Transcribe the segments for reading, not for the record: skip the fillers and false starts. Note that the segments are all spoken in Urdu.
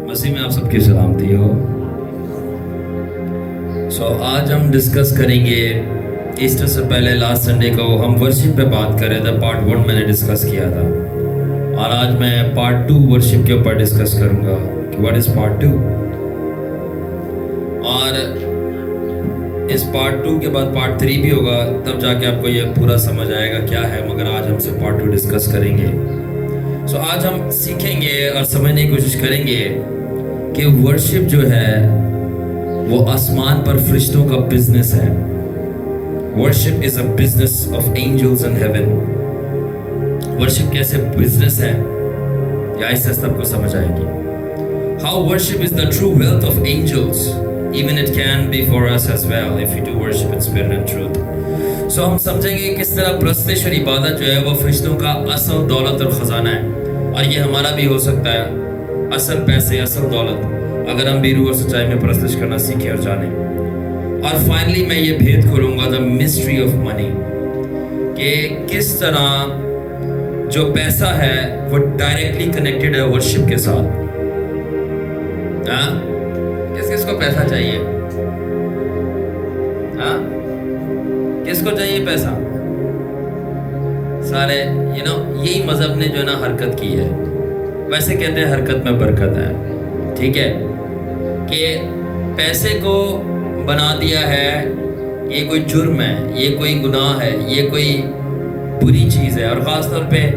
مسیح میں آپ سب کی سلامتی ہو۔ آج ہم ڈسکس کریں گے، ایسٹر سے پہلے لاسٹ سنڈے کو ہم ورشپ پہ بات کر رہے تھے، پارٹ 1 میں نے ڈسکس کیا تھا، اور آج میں پارٹ 2 ورشپ کے اوپر ڈسکس کروں گا کہ واٹ از پارٹ 2، اور اس پارٹ 2 کے بعد پارٹ 3 بھی ہوگا، تب جا کے آپ کو یہ پورا سمجھ آئے گا کیا ہے، مگر آج ہم سے پارٹ 2 ڈسکس کریں گے۔ آج ہم سیکھیں گے اور سمجھنے کی کوشش کریں گے کہ ورشپ جو ہے وہ آسمان پر فرشتوں کا بزنس ہے۔ Worship is a business of angels in heaven. Worship کیسے بزنس ہے، یا اس سے سب کو سمجھ آئے گی۔ How worship is the true wealth of angels, even it can be for us as well if you do worship in spirit and truth۔ ہم سمجھیں گے کس طرح پرستش اور عبادت جو ہے وہ فرشتوں کا اصل دولت اور خزانہ ہے، اور یہ ہمارا بھی ہو سکتا ہے، اصل پیسے، اصل دولت، اگر ہم بھی روح اور سچائی میں پرستش کرنا سیکھیں اور جانیں۔ اور فائنلی میں یہ بھید کھولوں گا، دا مسٹری آف منی، کہ کس طرح جو پیسہ ہے وہ ڈائریکٹلی کنیکٹڈ ہے ورشپ کے ساتھ۔ کس کس کو پیسہ چاہیے؟ کس کو چاہیے پیسہ؟ سارے یہی مذہب نے جو ہے نا حرکت کی ہے۔ ویسے کہتے ہیں حرکت میں برکت ہے، ٹھیک ہے، کہ پیسے کو بنا دیا ہے یہ کوئی جرم ہے، یہ کوئی گناہ ہے، یہ کوئی بری چیز ہے، اور خاص طور پہ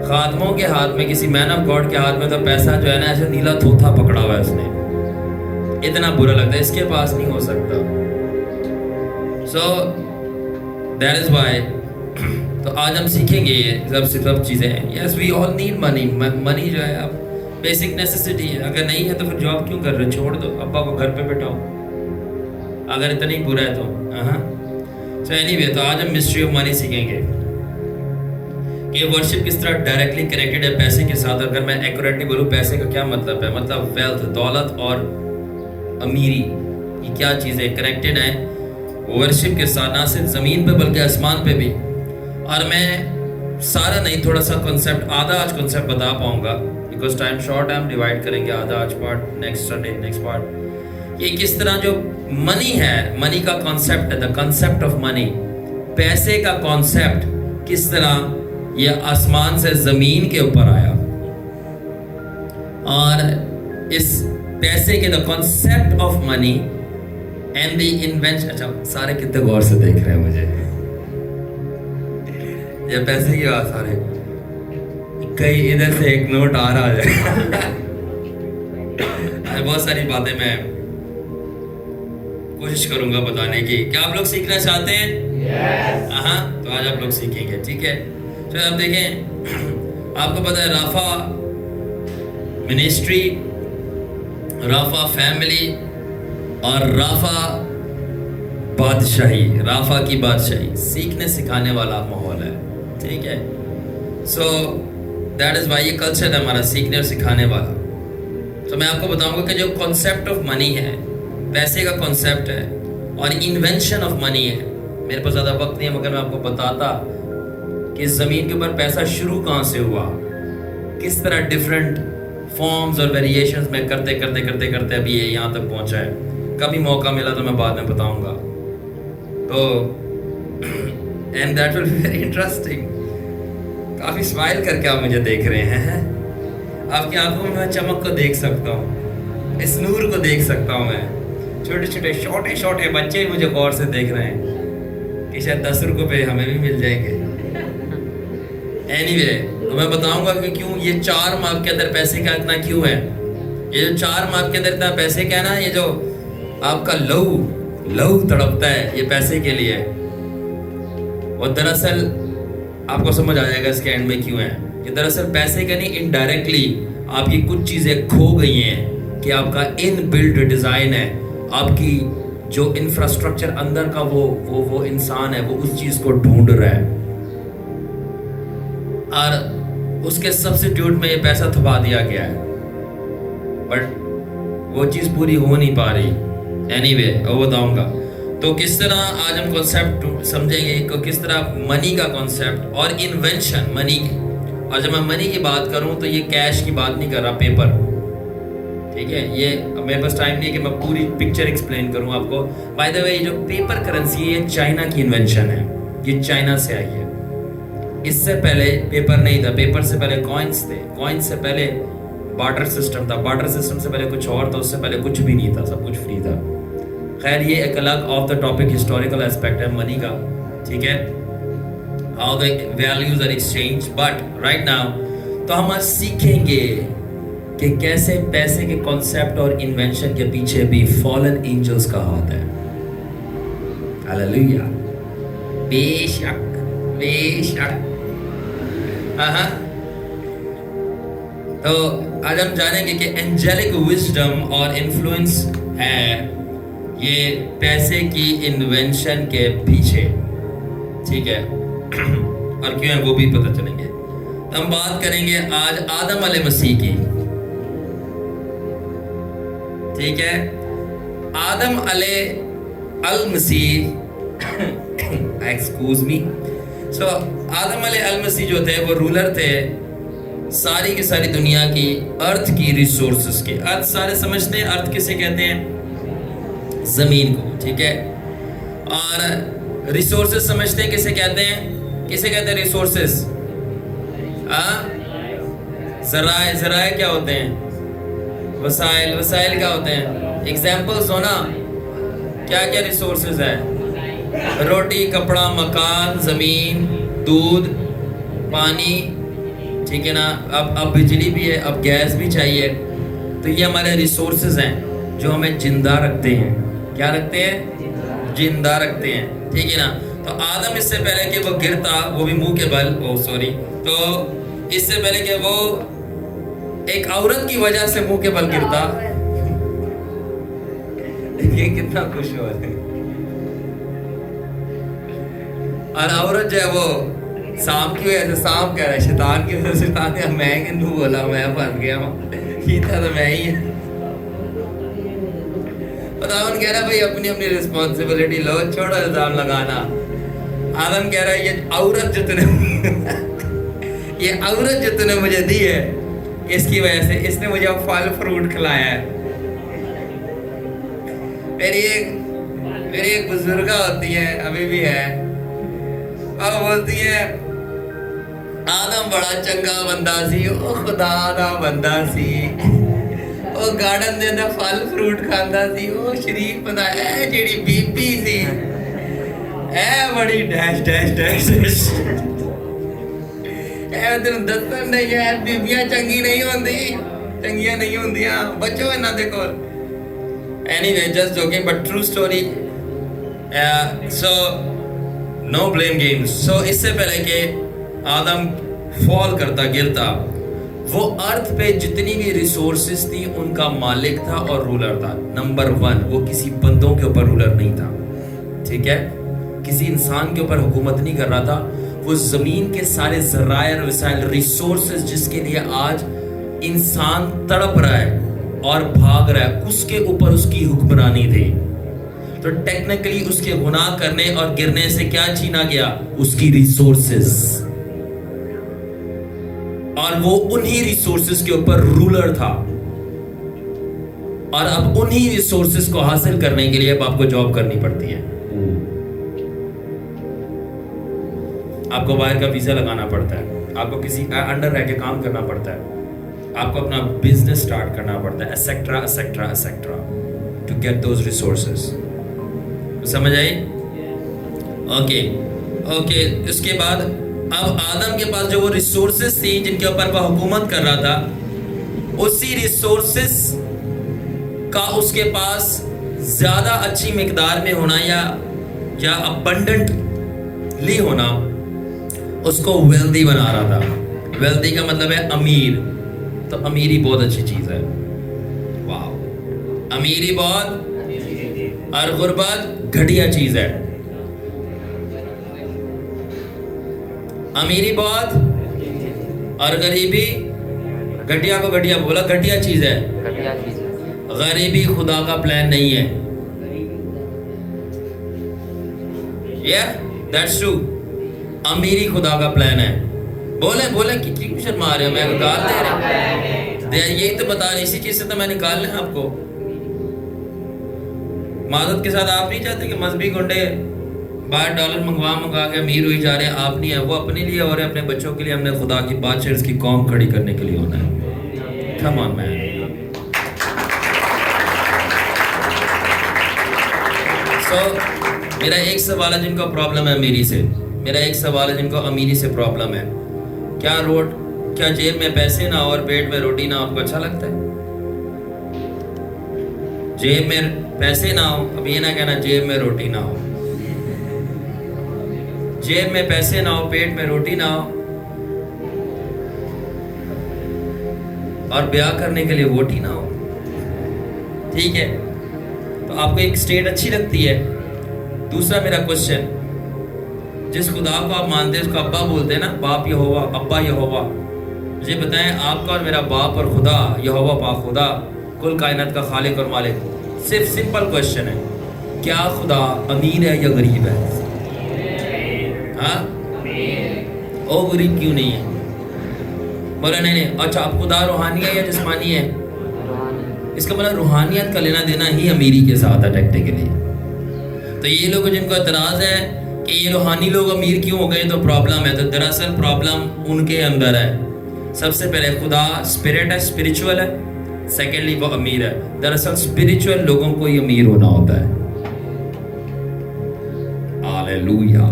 خادموں کے ہاتھ میں، کسی مین آف گاڈ کے ہاتھ میں تو پیسہ جو ہے نا ایسے نیلا تھوتھا پکڑا ہوا ہے اس نے، اتنا برا لگتا ہے، اس کے پاس نہیں ہو سکتا۔ دیٹ از وائی تو آج ہم سیکھیں گے یہ سب چیزیں۔ یس وی آل نیڈ منی۔ منی جو ہے اب بیسک نیسیسٹی ہے، اگر نہیں ہے تو پھر جاب کیوں کر رہے، چھوڑ دو، ابا کو گھر پہ بٹھاؤ اگر اتنا ہی برا ہے تو۔ اینی وے، تو آج ہم مسٹری آف منی سیکھیں گے کہ ورشپ کس طرح ڈائریکٹلی کنیکٹڈ ہے پیسے کے ساتھ۔ اگر میں ایکوریٹلی بولوں پیسے کا کیا مطلب ہے، مطلب ویلتھ، دولت اور امیری، یہ کیا چیزیں کنیکٹڈ ہیں ورشپ کے ساتھ، نہ صرف زمین پہ بلکہ آسمان پہ بھی۔ اور میں سارا نہیں، تھوڑا سا کنسیپٹ، آدھا آج کنسیپٹ بتا پاؤں گا بیکاز ٹائم شارٹ ہے، ہم ڈیوائڈ کریں گے، آدھا آج part, next Sunday next part. یہ کس طرح جو منی ہے، منی کا کانسیپٹ ہے، دا کنسیپٹ آف منی، پیسے کا کانسیپٹ کس طرح یہ آسمان سے زمین کے اوپر آیا، اور اس پیسے کے the concept of money and the invention. اچھا، سارے کتنے غور سے دیکھ رہے ہیں مجھے، یہ پیسے کی بات، سارے کئی ادھر سے ایک نوٹ آ رہا ہے۔ بہت ساری باتیں میں کوشش کروں گا بتانے کی۔ کیا آپ لوگ سیکھنا چاہتے ہیں؟ ہاں، تو آج آپ لوگ سیکھیں گے، ٹھیک ہے۔ چلو اب دیکھیں، آپ کو پتہ ہے رافع منسٹری، رافع فیملی اور رافع بادشاہی، رافع کی بادشاہی سیکھنے سکھانے والا ماحول ہے، ٹھیک ہے۔ دیٹ از وائی یہ کلچر ہے ہمارا، سیکھنے اور سکھانے والا۔ تو میں آپ کو بتاؤں گا کہ جو کانسیپٹ آف منی ہے، پیسے کا کانسیپٹ ہے، اور انوینشن آف منی ہے۔ میرے پاس زیادہ وقت نہیں ہے، مگر میں آپ کو بتاتا کہ اس زمین کے اوپر پیسہ شروع کہاں سے ہوا، کس طرح ڈفرینٹ فارمز اور ویریشنز میں کرتے کرتے کرتے کرتے ابھی یہ یہاں تک پہنچا ہے۔ کبھی موقع ملا تو میں بعد میں بتاؤں گا، تو and that will be very interesting. کافی اسمائل کر کے آپ مجھے دیکھ رہے ہیں، آپ کی آنکھوں میں چمک کو دیکھ سکتا ہوں، اس نور کو دیکھ سکتا ہوں میں۔ چھوٹے چھوٹے بچے بھی مجھے غور سے دیکھ رہے ہیں کہ شاید 10 روپے پہ ہمیں بھی مل جائیں گے۔ اینی وے، تو میں بتاؤں گا کہ کیوں یہ 4 ماہ کے اندر پیسے کا اتنا کیوں ہے۔ یہ جو 4 ماہ کے اندر اتنا پیسے کا ہے نا، یہ جو آپ کا لہو تڑپتا ہے یہ پیسے کے لیے، وہ دراصل آپ کو سمجھ آ جائے گا اس کے اینڈ میں کیوں ہے۔ کہ دراصل پیسے کا نہیں، انڈائریکٹلی آپ کی کچھ چیزیں کھو گئی ہیں، کہ آپ کا ان بلڈ ڈیزائن ہے، آپ کی جو انفراسٹرکچر اندر کا وہ انسان ہے، وہ اس چیز کو ڈھونڈ رہا ہے، اور اس کے سبسٹیوٹ میں یہ پیسہ تھپا دیا گیا ہے، بٹ وہ چیز پوری ہو نہیں پا رہی۔ اینی وے، وہ بتاؤں گا۔ تو کس طرح آج ہم کنسیپٹ سمجھیں گے کہ کس طرح منی کا کنسیپٹ اور انوینشن منی کی، اور جب میں منی کی بات کروں تو یہ کیش کی بات نہیں کر رہا، پیپر، ٹھیک ہے. یہ میرے پاس ٹائم نہیں ہے کہ میں پوری پکچر ایکسپلین کروں آپ کو. بائی دا وے یہ جو پیپر کرنسی ہے یہ چائنا کی انوینشن ہے, یہ چائنا سے آئی ہے. اس سے پہلے پیپر نہیں تھا, پیپر سے پہلے کوائنس تھے, کوائنس سے پہلے بارٹر سسٹم تھا, بارٹر سسٹم سے پہلے کچھ اور تھا, اس سے پہلے کچھ بھی نہیں تھا, سب کچھ فری تھا. خیر یہ ایک الگ off the topic historical aspect ہے منی کا, ٹھیک ہے, how the values are exchange. But right now تو ہم آج سیکھیں گے کہ کیسے پیسے کے کانسیپٹ اور انوینشن کے پیچھے بھی فالن اینجلز کا ہاتھ ہے. ہاللیلویا, بے شک بے شک. تو آج ہم جانیں گے کہ اینجلک وزڈم اور انفلوئنس ہے یہ پیسے کی انوینشن کے پیچھے, ٹھیک ہے, اور کیوں ہے وہ بھی پتہ چلیں گے. تو ہم بات کریں گے آج آدم علیہ مسیح کی, ٹھیک ہے. آدم علیہ المسیح ایکسکیوز می. سو آدم علیہ المسیح جو تھے وہ رولر تھے ساری کی ساری دنیا کی, ارتھ کی ریسورسز کے. ارتھ سارے سمجھتے ہیں ارتھ کسے کہتے ہیں, زمین کو, ٹھیک ہے. اور ریسورسز سمجھتے ہیں کسے کہتے ہیں, کسے کہتے ہیں ریسورسز, ذرائع, ذرائع کیا ہوتے ہیں, وسائل, وسائل کیا ہوتے ہیں, ایگزامپلز ہونا, کیا کیا ریسورسز ہے, روٹی, کپڑا, مکان, زمین, دودھ, پانی, ٹھیک ہے نا. اب بجلی بھی ہے, اب گیس بھی چاہیے. تو یہ ہمارے ریسورسز ہیں جو ہمیں زندہ رکھتے ہیں. کیا رکھتے ہیں, زندہ رکھتے ہیں, ٹھیک ہے نا. تو آدم اس سے پہلے کہ وہ گرتا, وہ بھی منہ کے بل, تو اس سے پہلے کہ وہ ایک عورت کی وجہ سے منہ کے بل گرتا, یہ کتنا خوش ہوا ہے. اور عورت جو ہے وہ سانپ کی وجہ سے, سانپ کہہ رہا ہے شیطان کی وجہ سے, شیطان نے میں کیوں بولا, میں پھنس گیا ہوں, کیتا تو میں ہی ہے. خداوند کہہ رہا ہے بھائی اپنی اپنی رسپانسبلٹی لو, چھوڑو الزام لگانا. آدم کہہ رہا ہے یہ عورت جو یہ عورت جو نے مجھے دی ہے اس کی وجہ سے, اس نے مجھے پھل فروٹ کھلایا ہے. میری ایک بزرگہ ہوتی ہے, ابھی بھی ہے, اور بولتی ہے آدم بڑا چنگا بندہ سی, او خدا دا بندہ سی, او گارڈن دے اندر پھل فروٹ کھاندا سی, او شریف بندہ. اے جیڑی بی بی سی, اے بڑی ڈیش ڈیش ڈیش ڈیش, اے تینوں دسن نہیں ہے بیبیاں چنگی نہیں ہوندی, چنگیاں نہیں ہوندیاں, بچو انہاں دے کول. Anyway, just joking, but true story. So no blame games. So اس سے پہلے کہ آدم فال کرتا, گرتا, وہ ارتھ پہ جتنی بھی ریسورسز تھی ان کا مالک تھا اور رولر تھا. نمبر 1, وہ کسی بندوں کے اوپر رولر نہیں تھا, ٹھیک ہے, کسی انسان کے اوپر حکومت نہیں کر رہا تھا. وہ زمین کے سارے ذرائع اور وسائل, ریسورسز جس کے لیے آج انسان تڑپ رہا ہے اور بھاگ رہا ہے, اس کے اوپر اس کی حکمرانی تھی. تو ٹیکنیکلی اس کے گناہ کرنے اور گرنے سے کیا چھینا گیا, اس کی ریسورسز, اور وہ انہی ریسورسز کے اوپر رولر تھا. اور اب انہی ریسورسز کو حاصل کرنے کے لیے اب آپ کو جاب کرنی پڑتی ہے, آپ کو باہر کا ویزا لگانا پڑتا ہے, آپ کو کسی انڈر رہ کے کام کرنا پڑتا ہے, آپ کو اپنا بزنس سٹارٹ کرنا پڑتا ہے, ایسیکٹرا ایسیکٹرا ایسیکٹرا, ٹو گیٹ دوز ریسورسز. سمجھ آئی؟ Okay okay. اس کے بعد اب آدم کے پاس جو وہ ریسورسز تھی جن کے اوپر وہ حکومت کر رہا تھا, اسی ریسورسز کا اس کے پاس زیادہ اچھی مقدار میں ہونا یا ابنڈنٹلی ہونا اس کو ویلدی بنا رہا تھا. ویلدی کا مطلب ہے امیر. تو امیری بہت اچھی چیز ہے, واو, امیری بہت, اور غربت گھٹیا چیز ہے. امیری بہت اور غریبی, گھٹیا کو گھٹیا بولا, گھٹیا چیز ہے. غریبی خدا کا پلان نہیں ہے. Yeah, that's true. امیری خدا کا پلان ہے. بولیں بولیں کہ کیوں شرما رہے ہو, میں گال دے رہے ہیں. یہی تو بتا رہے، اسی چیز سے تو میں نکالنا ہے آپ کو. معذرت کے ساتھ آپ نہیں چاہتے کہ مذہبی گنڈے $12 منگوا کے امیر ہوئی جا رہے ہیں؟ آپ نہیں ہے، وہ اپنے لیے اور اپنے بچوں کے لیے. ہم نے خدا کی بادشاہ اس کی قوم کھڑی کرنے کے لیے ہونا ہے. کم آن مین. میرا ایک سوال ہے جن کو پرابلم ہے امیری سے، میرا ایک سوال ہے جن کو امیری سے پرابلم ہے. کیا جیب میں پیسے نہ ہو اور پیٹ میں روٹی نہ ہو آپ کو اچھا لگتا ہے؟ جیب میں پیسے نہ ہو، اب یہ نہ کہنا جیب میں روٹی نہ ہو. جیب میں پیسے نہ ہو، پیٹ میں روٹی نہ ہو، اور بیاہ کرنے کے لیے ووٹ ہی نہ ہو. ٹھیک ہے، تو آپ کو ایک سٹیٹ اچھی لگتی ہے. دوسرا میرا کوشچن، جس خدا کو آپ مانتے ہیں اس کو ابا بولتے ہیں نا، باپ یہوہ، ابا یہوہ. مجھے بتائیں آپ کا اور میرا باپ اور خدا یہوہ پاک خدا کل کائنات کا خالق اور مالک، صرف سمپل کوشچن ہے، کیا خدا امیر ہے یا غریب ہے؟ ہاں، او غریب کیوں نہیں ہے؟ بولا نہیں. اچھا، اب خدا روحانی ہے یا جسمانی ہے؟ اس کا مطلب روحانیت کا لینا دینا ہی امیری کے ساتھ ہے ٹیکٹیکلی. تو یہ لوگ جن کو اعتراض ہے کہ یہ روحانی لوگ امیر کیوں ہو گئے تو پرابلم ہے، تو دراصل پرابلم ان کے اندر ہے. سب سے پہلے خدا اسپرٹ ہے، اسپریچول ہے. سیکنڈلی وہ امیر ہے. دراصل اسپریچول لوگوں کو ہی امیر ہونا ہوتا ہے. Hallelujah.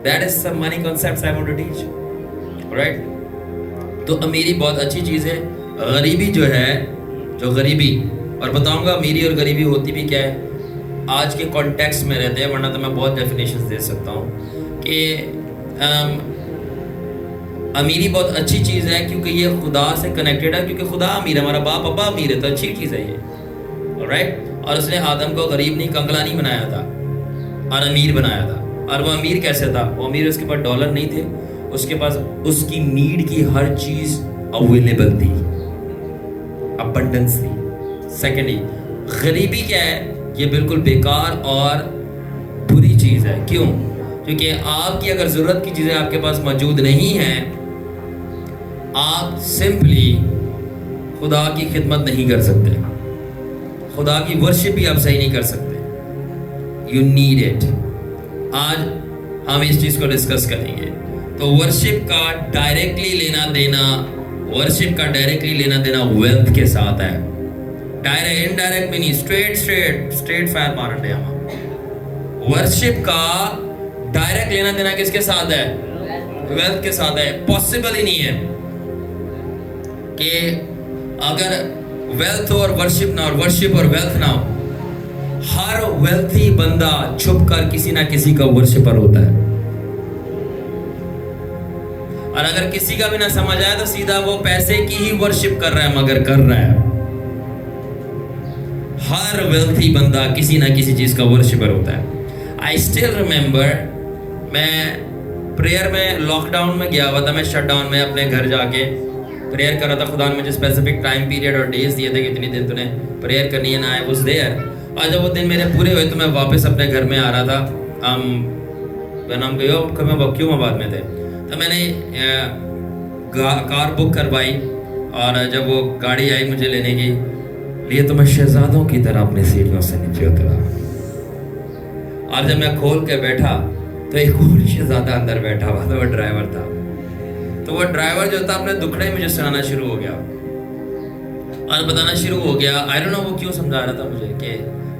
That is some money concepts I want to teach. Alright? تو امیری بہت اچھی چیز ہے. غریبی جو ہے، جو غریبی، اور بتاؤں گا امیری اور غریبی ہوتی بھی کیا ہے. آج کے کانٹیکسٹ میں رہتے ہیں، ورنہ تو میں بہت ڈیفینیشنز دے سکتا ہوں کہ امیری بہت اچھی چیز ہے کیونکہ یہ خدا سے کنیکٹڈ ہے، کیونکہ خدا امیر ہے، ہمارا باپ ابا امیر ہے، تو اچھی چیز ہے یہ. Alright? اور اس نے آدم کو غریب نہیں، کنگلا نہیں بنایا تھا اور امیر بنایا تھا. اور وہ امیر کیسے تھا؟ وہ امیر، اس کے پاس ڈالر نہیں تھے، اس کے پاس اس کی نیڈ کی ہر چیز اویلیبل تھی، ابنڈنس تھی. سیکنڈلی غریبی کیا ہے؟ یہ بالکل بیکار اور بری چیز ہے. کیوں؟ کیونکہ آپ کی اگر ضرورت کی چیزیں آپ کے پاس موجود نہیں ہیں، آپ سمپلی خدا کی خدمت نہیں کر سکتے، خدا کی ورشپ بھی آپ صحیح نہیں کر سکتے. You need it. آج ہم اس چیز کو ڈسکس کریں گے. تو ورشپ کا ڈائریکٹلی لینا دینا ویلتھ کے ساتھ ہے. ڈائریکٹ انڈائریکٹ بھی نہیں، اسٹریٹ فائر مارن دے. ورشپ کا ڈائریکٹ لینا دینا کس کے ساتھ ہے؟ ویلتھ کے ساتھ ہے. پاسبل ہی نہیں ہے کہ اگر ویلتھ اور ورشپ نہ ہو، ورشپ اور ویلتھ نہ ہو. ہر ویلتھی بندہ چھپ کر کسی نہ کسی کا ورشپر ہوتا ہے، اور اگر کسی کا بھی نہ سمجھ آئے تو سیدھا وہ پیسے کی ہی ورشپ کر رہا ہے، مگر کر رہا ہے. ہر ویلتھی بندہ کسی نہ کسی چیز کا ورشپر ہوتا ہے. I still remember میں پریئر میں لاک ڈاؤن میں گیا ہوا تھا، میں شٹ ڈاؤن میں اپنے گھر جا کے پریئر کر رہا تھا. خدا نے مجھے اسپیسیفک ٹائم پیریڈ اور ڈیز دیے تھے کہ اتنی دن تو نے پریئر کرنی ہے نا. I was there. اور جب وہ دن میرے پورے ہوئے تو میں واپس اپنے گھر میں آ رہا تھا. نام کیوں آباد میں تھے، تو میں نے کار بک کروائی، اور جب وہ گاڑی آئی مجھے لینے کی لیے تو میں شہزادوں کی طرح اپنی سیٹوں سے نیچے اترا. اور جب میں کھول کے بیٹھا تو ایک اور شہزادہ اندر بیٹھا ہوا تھا، وہ ڈرائیور تھا. تو وہ ڈرائیور جو تھا اپنے دکھڑے مجھے سنانا شروع ہو گیا اور بتانا شروع ہو گیا. آئی ڈونٹ نو وہ کیوں سمجھا رہا تھا مجھے کہ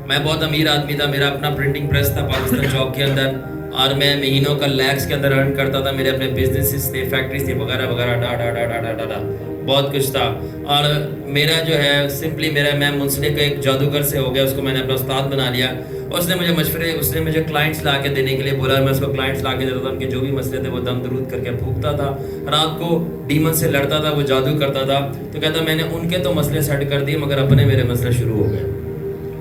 میں بہت امیر آدمی تھا، میرا اپنا پرنٹنگ پریس تھا پاکستان چوک کے اندر، اور میں مہینوں کا لیکس کے اندر ارن کرتا تھا. میرے اپنے بزنسز تھے، فیکٹریز تھی وغیرہ وغیرہ، ڈا بہت کچھ تھا. اور میرا جو ہے سمپلی میں منسلک ایک جادوگر سے ہو گیا، اس کو میں نے اپنا استاد بنا لیا. اس نے مجھے اس نے مجھے کلائنٹس لا کے دینے کے لیے بولا. میں اس کو کلائنٹس لا کے دیتا تھا، ان کے جو بھی مسئلے تھے وہ دم درود کر کے پھونکتا تھا. رات کو ڈیمن سے لڑتا تھا، وہ جادو کرتا تھا. تو کہتا میں نے ان کے تو مسئلے سیٹ کر دیے، مگر اپنے میرے مسئلے شروع ہو گئے.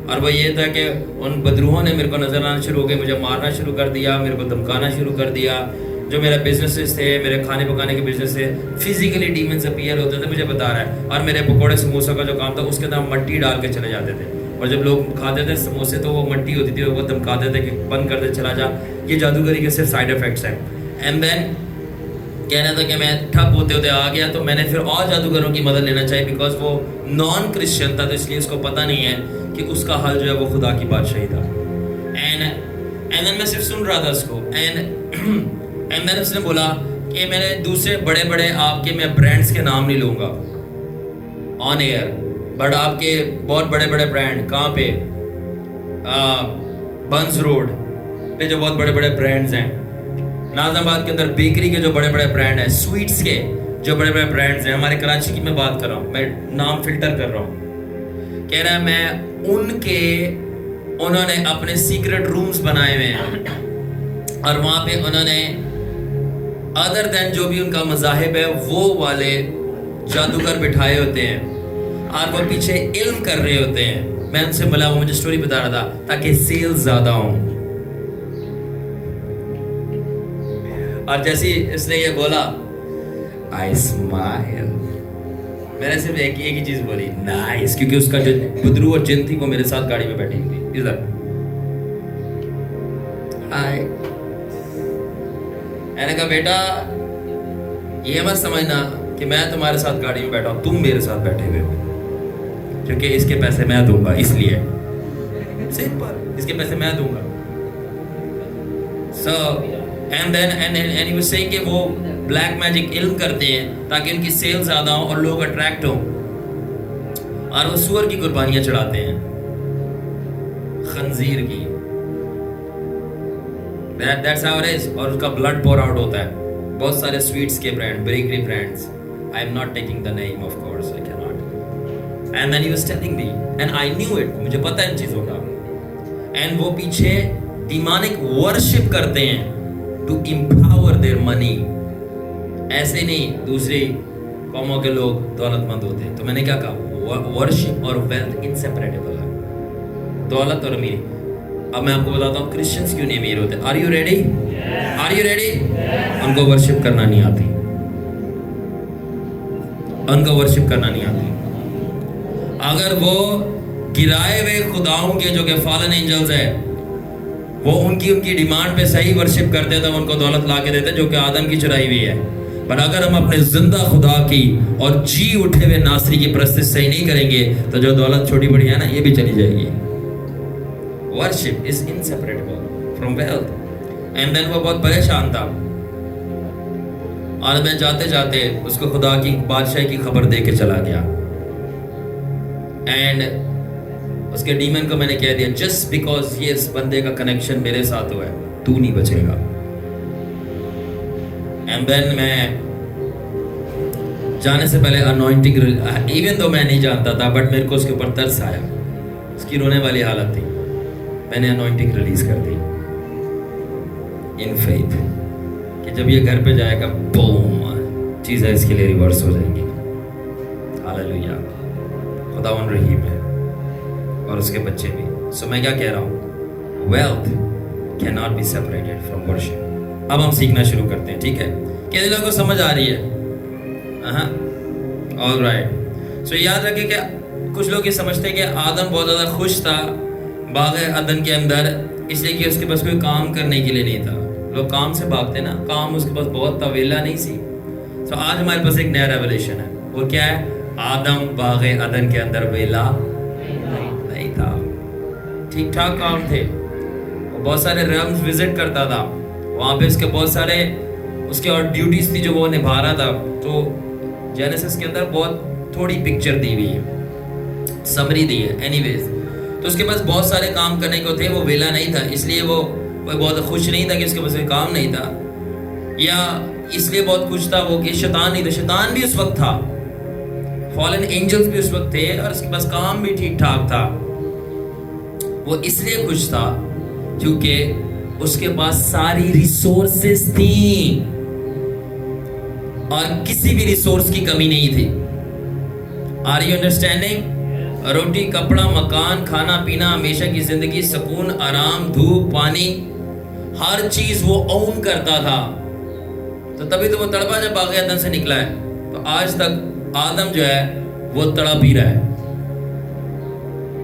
اور وہ یہ تھا کہ ان بدروہوں نے میرے کو نظر آنا شروع ہو گئے، مجھے مارنا شروع کر دیا، میرے کو دھمکانا شروع کر دیا. جو میرا بزنسز تھے، میرے کھانے پکانے کے بزنس تھے، فزیکلی ڈیمنز اپیئر ہوتے تھے، مجھے بتا رہا ہے. اور میرے پکوڑے سموسہ کا جو کام تھا اس کے اندر مٹی ڈال کے چلے جاتے تھے، اور جب لوگ کھاتے تھے سموسے تو وہ مٹی ہوتی تھی، وہ دھمکاتے تھے کہ بند کر دے، چلا جا. یہ جادوگری کے صرف سائڈ افیکٹس ہیں. اینڈ دین کہہ رہا تھا کہ میں ٹھپ ہوتے ہوتے آ گیا تو میں نے پھر اور جادوگروں کی مدد لینا چاہی بیکاز وہ نان کرسچن تھا تو اس لیے اس کو پتہ نہیں ہے کہ اس کا حل جو ہے وہ خدا کی بادشاہی تھا. اینڈ دین میں صرف سن رہا تھا اس کو اینڈ دین اس نے بولا کہ میں نے دوسرے بڑے بڑے آپ کے میں برانڈس کے نام نہیں لوں گا آن ایئر, بٹ آپ کے بہت بڑے بڑے برانڈ کہاں پہ, بنز روڈ پہ جو بہت بڑے بڑے برانڈز ہیں, نازم آباد کے اندر بیکری کے جو بڑے بڑے برانڈ ہیں, سویٹس کے جو بڑے بڑے برانڈز ہیں, ہمارے کراچی کی میں بات کر رہا ہوں, میں نام فلٹر کر رہا ہوں, کہہ رہا ہے میں ان کے انہوں نے اپنے سیکرٹ رومز بنائے ہوئے ہیں اور وہاں پہ انہوں نے ادر دین جو بھی ان کا مذاہب ہے وہ والے جادوگر بٹھائے ہوتے ہیں اور وہ پیچھے علم کر رہے ہوتے ہیں. میں ان سے ملا, وہ مجھے سٹوری بتا رہا تھا تاکہ سیلز زیادہ ہوں. اور جیسی اس نے یہ بولا I smile, میں نے صرف ایک ہی چیز بولی نائس, کیونکہ اس کا جو بدرو اور جن تھی وہ میرے ساتھ گاڑی میں بیٹھی ہوئی تھی ادھر. میں نے کہا بیٹا یہ مت سمجھنا کہ میں تمہارے ساتھ گاڑی میں بیٹھا ہوں, تم میرے ساتھ بیٹھے ہوئے ہو, کیونکہ اس کے پیسے میں دوں گا, اس لیے سمپل, اس کے پیسے میں دوں گا. So and he was saying کہ وہ بلیک میجک علم کرتے ہیں تاکہ ان کی سیل زیادہ ہوں اور لوگ اٹریکٹ ہوں, اور وہ سور کی قربانیاں چڑھاتے ہیں, خنزیر کی. That's how it is. اور اس کا بلڈ پور آؤٹ ہوتا ہے. بہت سارے سویٹس کے brand, bakery brands, I am not taking the name of course, I cannot. And then he was telling me and I knew it, مجھے پتہ ہے ان چیزوں کا. And وہ پیچھے demonic worship کرتے ہیں to empower their money. ایسے نہیں دوسری قوموں کے لوگ دولت مند ہوتے ہیں. تو میں نے کیا کہا, ورشپ اور ویلتھ انسیپریٹیبل ہے, دولت اور امیر. اب میں آپ کو بتاتا ہوں کرسچنز کیوں نہیں امیر ہوتے. Are you ready? Are you ready? ان کو ورشپ کرنا نہیں آتی, ان کو ورشپ کرنا نہیں آتی. اگر وہ گرائے ہوئے خداؤں کے جو کہ فالن اینجلز ہیں وہ ان کی ڈیمانڈ پہ صحیح ورشپ کرتے تو ان کو دولت لا کے دیتے جو کہ آدم کی چرائی ہوئی ہے. پر اگر ہم اپنے زندہ خدا کی اور جی اٹھے ہوئے ناصری کی پرستش صحیح نہیں کریں گے تو جو دولت چھوٹی بڑی ہے نا یہ بھی چلی جائے گی. Worship is inseparable from wealth. And then وہ بہت پریشان تھا اور میں جاتے جاتے اس کو خدا کی بادشاہی کی خبر دے کے چلا گیا. اینڈ اس کے ڈیمن کو میں نے کہہ دیا جسٹ بیکاز یہ اس بندے کا کنیکشن میرے ساتھ ہوا ہے تو نہیں بچے گا. اینڈ دین میں جانے سے پہلے انوائنٹنگ, ایون دو میں نہیں جانتا تھا بٹ میرے کو اس کے اوپر ترس آیا, اس کی رونے والی حالت تھی, میں نے انوائنٹنگ ریلیز کر دی ان فیتھ کہ جب یہ گھر پہ جائے گا بوم چیزیں اس کے لیے ریورس ہو جائیں گی. ہاللیلویا, خداوند رحیم ہے اور اس کے بچے بھی. سو میں کیا کہہ رہا ہوں, wealth can not be separated from worship. اب ہم سیکھنا شروع کرتے ہیں, ٹھیک ہے؟ کتنے لوگوں کو سمجھ آ رہی ہے؟ All right. سو یاد رکھیں کہ کچھ لوگ یہ سمجھتے ہیں کہ آدم بہت زیادہ خوش تھا باغ عدن کے اندر اس لیے کہ اس کے پاس کوئی کام کرنے کے لیے نہیں تھا. لوگ کام سے بھاگتے نا, کام اس کے پاس بہت تھا, ویلا نہیں سی. سو آج ہمارے پاس ایک نیا ریولیشن ہے, وہ کیا ہے؟ آدم باغ عدن کے اندر ویلا نہیں تھا, ٹھیک ٹھاک کام تھے, وہ بہت سارے ریلمز وزٹ کرتا تھا, وہاں پہ اس کے بہت سارے اس کے اور ڈیوٹیز تھی جو وہ نبھا رہا تھا. تو جینیسس کے اندر بہت تھوڑی پکچر دی ہوئی ہے, سمری دی ہے. اینی ویز تو اس کے پاس بہت سارے کام کرنے کو تھے, وہ ویلا نہیں تھا, اس لیے وہ بہت خوش نہیں تھا کہ اس کے پاس کوئی کام نہیں تھا, یا اس لیے بہت خوش تھا وہ کہ شیطان نہیں تھا. شیطان بھی اس وقت تھا, فالن اینجلز بھی اس وقت تھے, اور اس کے پاس کام بھی ٹھیک ٹھاک تھا. وہ اس لیے خوش تھا کیونکہ اس کے پاس ساری ریسورسز تھیں اور کسی بھی ریسورس کی کمی نہیں تھی. Are you understanding? روٹی, کپڑا, مکان, کھانا پینا, ہمیشہ کی زندگی, سکون, آرام, دھوپ, پانی, ہر چیز وہ اون کرتا تھا. تو تبھی تو وہ تڑپا جب باغ عدن سے نکلا ہے. تو آج تک آدم جو ہے وہ تڑپ ہی رہا ہے,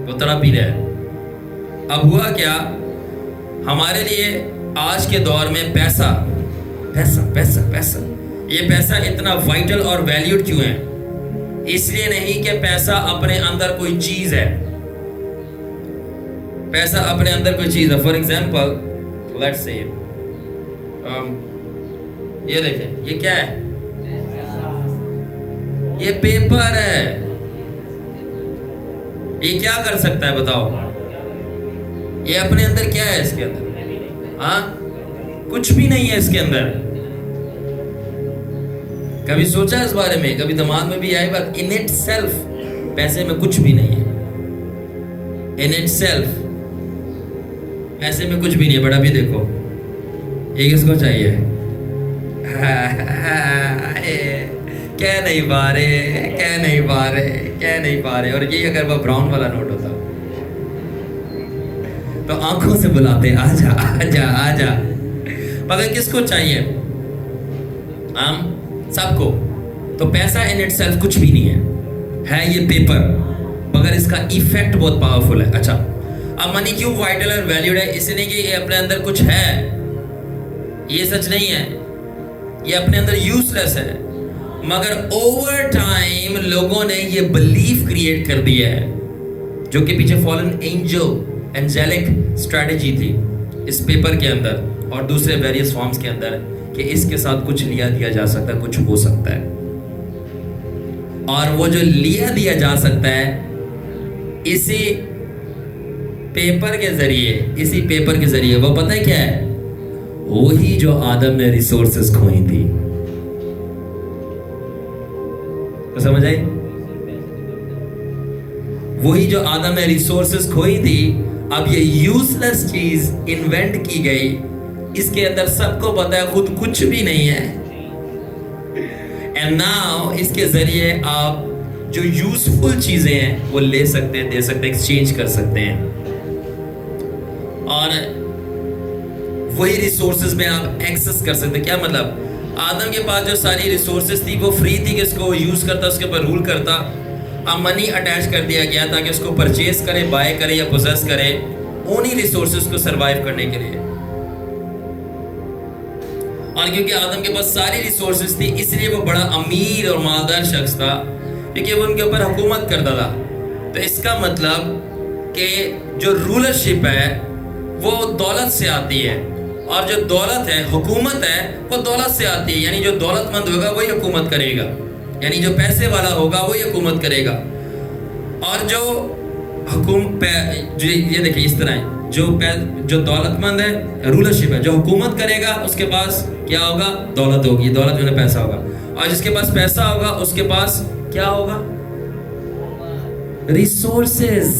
وہ تڑپ ہی رہا ہے. اب ہوا کیا, ہمارے لیے آج کے دور میں پیسہ پیسہ پیسہ پیسہ یہ پیسہ اتنا وائٹل اور ویلیوڈ کیوں ہے؟ اس لیے نہیں کہ پیسہ اپنے اندر کوئی چیز ہے. پیسہ اپنے اندر کوئی چیز ہے. فار ایگزامپل لیٹس سے یہ دیکھیں، یہ کیا ہے؟ یہ پیپر ہے. یہ کیا کر سکتا ہے بتاؤ؟ یہ اپنے اندر کیا ہے؟ اس کے اندر ہاں کچھ بھی نہیں ہے اس کے اندر. کبھی سوچا اس بارے میں؟ کبھی دماغ میں بھی آئی بات؟ ان اٹ سیلف پیسے میں کچھ بھی نہیں ہے. ان اٹ سیلف پیسے میں کچھ بھی نہیں ہے. بڑا بھی دیکھو، یہ کس کو چاہیے؟ کہہ نہیں پا رہے، کہہ نہیں پا رہے، کہہ نہیں پا رہے. اور یہ اگر وہ براؤن والا نوٹ ہوتا تو آنکھوں سے بلاتے آ جا آ جا آ جا. مگر کس کو چاہیے؟ ہم سب کو. تو پیسہ ان اٹ سیلف کچھ بھی نہیں ہے یہ پیپر، مگر اس کا ایفیکٹ بہت پاورفل ہے. اچھا، اب منی کیوں وائٹل اور ویلیوڈ ہے؟ اس لیے کہ یہ اپنے اندر کچھ ہے. یہ سچ نہیں ہے، یہ اپنے اندر یوز لیس ہے. مگر اوور ٹائم لوگوں نے یہ بلیف کریٹ کر دیا ہے، جو کہ پیچھے فالن اینجلک اسٹریٹجی تھی اس پیپر کے اندر اور دوسرے ویریس فارمز کے اندر، کہ اس کے ساتھ کچھ لیا دیا جا سکتا ہے، کچھ ہو سکتا ہے. اور وہ جو لیا دیا جا سکتا ہے اسی پیپر کے ذریعے وہ پتہ ہے کیا ہے؟ وہی جو آدم نے ریسورسز کھوئی تھی. تو سمجھ آئی؟ وہی جو آدم نے ریسورسز کھوئی تھی، اب یہ یوز لیس چیز انوینٹ کی گئی. اس کے اندر سب کو پتا ہے خود کچھ بھی نہیں ہے. اینڈ ناؤ اس کے ذریعے آپ جو یوزفل چیزیں ہیں وہ لے سکتے ہیں، دے سکتے ہیں، ایکسچینج کر سکتے ہیں. اور وہی ریسورسز میں آپ ایکسس کر سکتے ہیں. کیا مطلب؟ آدم کے پاس جو ساری ریسورسز تھی وہ فری تھی کہ اس کو یوز کرتا، اس کے اوپر رول کرتا. اب منی اٹیچ کر دیا گیا تاکہ اس کو پرچیز کرے، بائی کرے یا پوزیس کرے انہی ریسورسز کو سروائیو کرنے کے لیے. اور کیونکہ آدم کے پاس ساری ریسورسز تھی اس لیے وہ بڑا امیر اور مالدار شخص تھا، کیونکہ وہ ان کے اوپر حکومت کرتا تھا. تو اس کا مطلب کہ جو رولرشپ ہے وہ دولت سے آتی ہے، اور جو دولت ہے، حکومت ہے، وہ دولت سے آتی ہے. یعنی جو دولت مند ہوگا وہی حکومت کرے گا، یعنی جو پیسے والا ہوگا وہی حکومت کرے گا. اور جو یہ دیکھیں اس طرح ہے، جو دولت مند ہے، رولرشپ ہے، جو حکومت کرے گا اس کے پاس کیا ہوگا؟ دولت ہوگی. دولت میں پیسہ ہوگا. اور جس کے پاس پیسہ ہوگا اس کے پاس کیا ہوگا؟ Resources.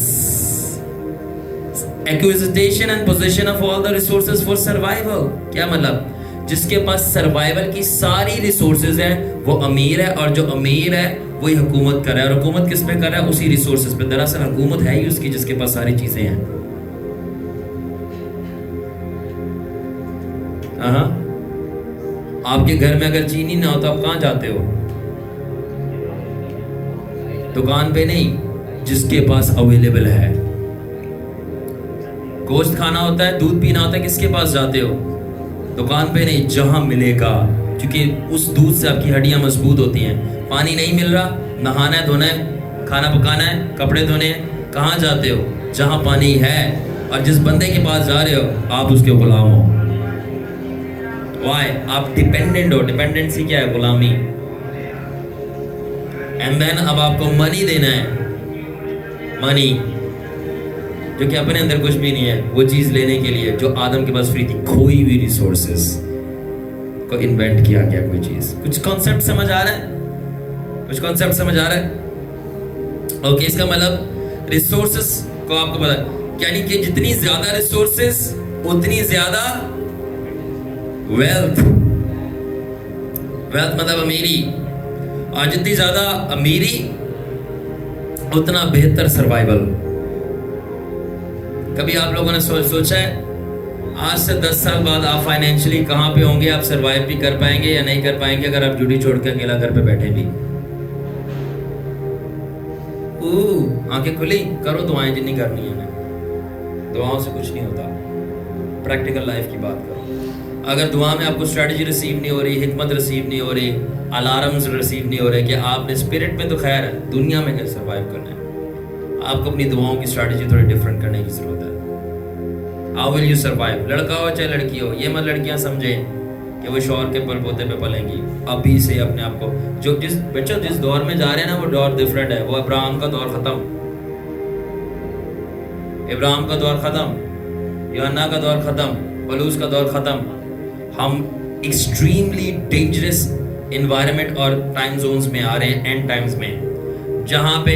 Acquisition and position of all the resources for survival. کیا مطلب؟ جس کے پاس سروائیول کی ساری ریسورسز ہیں وہ امیر ہے، اور جو امیر ہے وہی حکومت کر رہا ہے. اور حکومت کس پہ کر رہا ہے؟ اسی ریسورسز پہ. دراصل حکومت ہے ہی اس کی جس کے پاس ساری چیزیں ہیں. آپ کے گھر میں اگر چینی نہ ہو تو آپ کہاں جاتے ہو؟ دکان پہ نہیں، جس کے پاس اویلیبل ہے. گوشت کھانا ہوتا ہے، دودھ پینا ہوتا ہے، کس کے پاس جاتے ہو؟ دکان پہ نہیں، جہاں ملے گا، کیونکہ اس دودھ سے آپ کی ہڈیاں مضبوط ہوتی ہیں. پانی نہیں مل رہا، نہانا ہے، دھونا ہے، کھانا پکانا ہے، کپڑے دھونے ہیں، کہاں جاتے ہو؟ جہاں پانی ہے. اور جس بندے کے پاس جا رہے ہو آپ اس کے غلام ہو. وائی؟ آپ ڈیپینڈنٹ ہو. ڈیپینڈنسی کیا ہے؟ غلامی. اینڈ دین اب آپ کو منی دینا ہے. منی جو کہ اپنے اندر کچھ بھی نہیں ہے، وہ چیز لینے کے لیے جو آدم کے پاس فری تھی، کھوئی ہوئی ریسورسز کو انوینٹ کیا گیا. کوئی چیز، کچھ کانسیپٹ سمجھ آ رہا ہے؟ کچھ کانسیپٹ سمجھ آ رہا ہے؟ اوکے. اس کا مطلب ریسورسز کو آپ کو پتا، یعنی کہ جتنی زیادہ ریسورسز اتنی زیادہ ویلتھ. ویلتھ مطلب امیری، اور جتنی زیادہ امیری اتنا بہتر سروائیول. کبھی آپ لوگوں نے سوچا ہے آج سے 10 سال بعد آپ فائنینشلی کہاں پہ ہوں گے؟ آپ سروائیو بھی کر پائیں گے یا نہیں کر پائیں گے اگر آپ ڈیوٹی چھوڑ کے اکیلا گھر پہ بیٹھے بھی؟ آنکھیں کھلی کرو، دعائیں جتنی کرنی ہے. دعاؤں سے کچھ نہیں ہوتا، پریکٹیکل لائف کی بات کرو. اگر دعا میں آپ کو اسٹریٹجی ریسیو نہیں ہو رہی، حکمت ریسیو نہیں ہو رہی، الارمز ریسیو نہیں ہو رہے کہ آپ نے اسپرٹ میں تو خیر ہے، دنیا میں کیسے سروائیو کرنا ہے، آپ کو اپنی دعاؤں کی اسٹریٹجی تھوڑی ڈفرینٹ کرنے کی ضرورت ہے. How will you survive? لڑکا ہو چاہے لڑکی ہو، یہ مت لڑکیاں سمجھیں کہ وہ شوہر کے پل پوتے پہ پلیں گی. ابھی سے اپنے آپ کو جس دور میں جا رہے ہیں نا، وہ دور ڈفرینٹ ہے. وہ ابراہم کا دور ختم، ابراہم کا دور ختم، یوحنا کا دور ختم، پولس کا دور ختم. ہم ایکسٹریملی ڈینجرس انوائرمنٹ اور ٹائم زونز میں آ رہے ہیں، اینڈ ٹائمز میں، جہاں پہ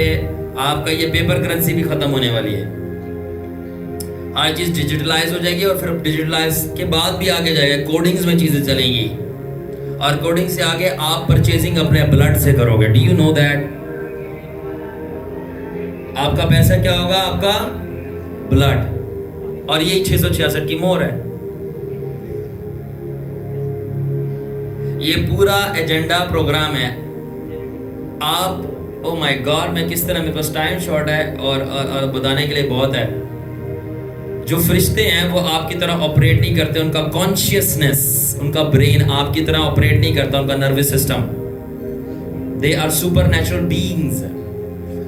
آپ کا یہ پیپر کرنسی بھی ختم ہونے والی ہے. ہر چیز ڈیجیٹلائز ہو جائے گی، اور پھر ڈیجیٹلائز کے بعد بھی آگے جائے گا، کوڈنگز میں چیزیں چلیں گی، اور کوڈنگ سے آگے آپ پرچیزنگ اپنے بلڈ سے کرو گے. Do you know that? آپ کا پیسہ کیا ہوگا؟ آپ کا بلڈ. اور یہی 666 کی مہر ہے. یہ پورا ایجنڈا پروگرام ہے. آپ او مائی گاڈ، میں کس طرح، میرے پاس ٹائم شارٹ ہے اور بتانے کے لیے بہت ہے. جو فرشتے ہیں وہ آپ کی طرح آپریٹ نہیں کرتے، ان کا کانشیسنس، ان کا برین آپ کی طرح آپریٹ نہیں کرتا، ان کا nervous system. They are super natural beings.